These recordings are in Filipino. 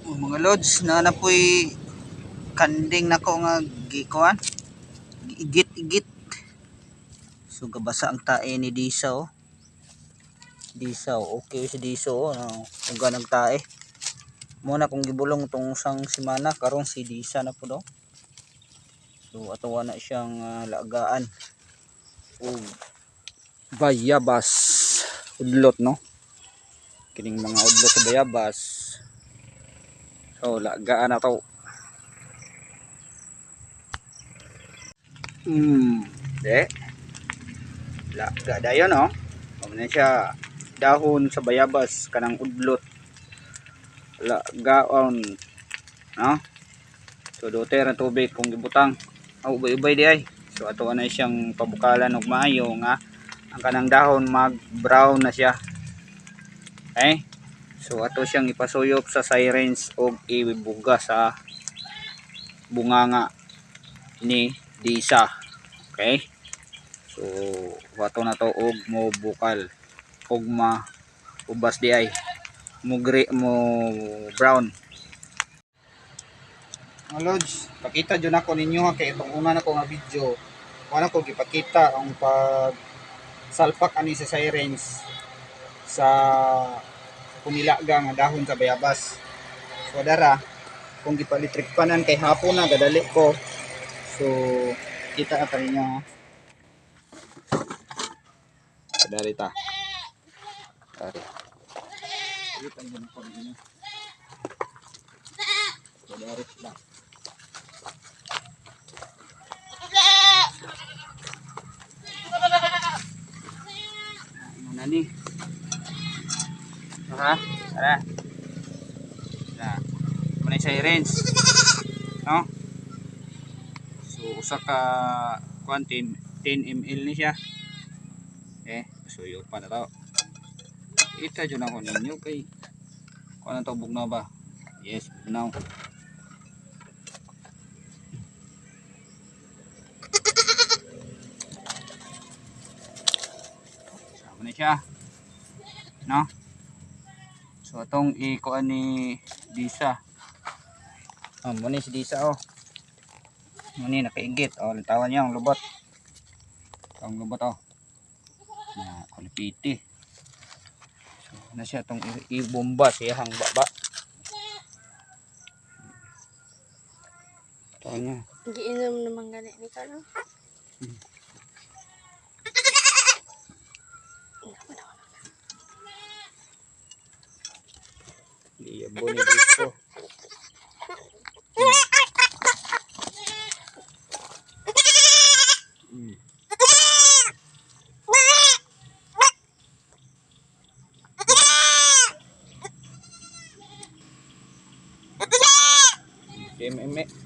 Mga lods na napoy kanding nako nga gikuan igit-igit. So gabasa ang tae ni Disa oh. Disa okay si Disa oh, uga nagtae. Muna kung gibulong tong sang semana karon si Disa na po daw. So atuwa na siyang lagaan og bayabas udlot no. Kining mga udlot sa bayabas. So lagaan na to. De. Laga dayon no. Muna siya dahon sa bayabas kanang udlot. Lagaon no. So doter ang tubig kung gibutang. Ubay-ubay di ay. So ato na siyang pabukalan og maayo nga ang kanang dahon mag-brown na siya. Okay? So ato siyang ipasuyop sa syringe og ibuga sa bunganga ni Disa. Okay? So wato na to og mo bukal og maubas di ay mo brown. Mga lods, pakita dyan ako ninyo ha, kaya itong una na ko nga video wala ko gipakita ang pag salpak ani sa syringe sa pumilaga nga dahon sa bayabas. So dara kung gipalitrikpanan kay hapon na gadali ko. So kita ata ninyo ha. Dari ta. Dari. Kita dyan ako ninyo. So dari lang. Nani? Ha? Tara. Nah, manay syringe. No? So usa ka quantity 10 ml ni siya. Suyo pa na to. Ita dyan ako ninyo kay kung ano to bugnaw ba? Yes, bugnaw. Sama na siya. No? So itong ikuan ni Disa. Muna si Disa oh. Muna nakaigit. Litawan niya ang lubot. Ang lubot oh. Na kulipiti. So na siya itong ibomba siya hang baba. Tawan niya. Giinom naman gani ni Carlo. Iya boni dito. Mm.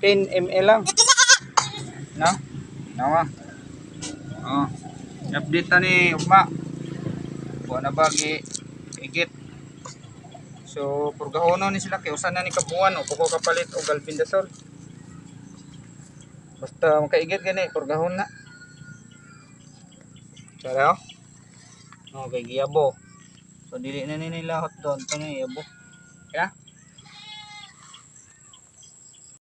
10 ml lang. No? Nawa. Oh. Update na ni Ugma. Buwan na ba igit. So purgahono ni sila kay usan na ni kabuan o kuko kapalit og albendazole. Basta makaigit gani purgahon na. Pero no kay giyabo. So dili na nila hot doon to ni yabo. Kaya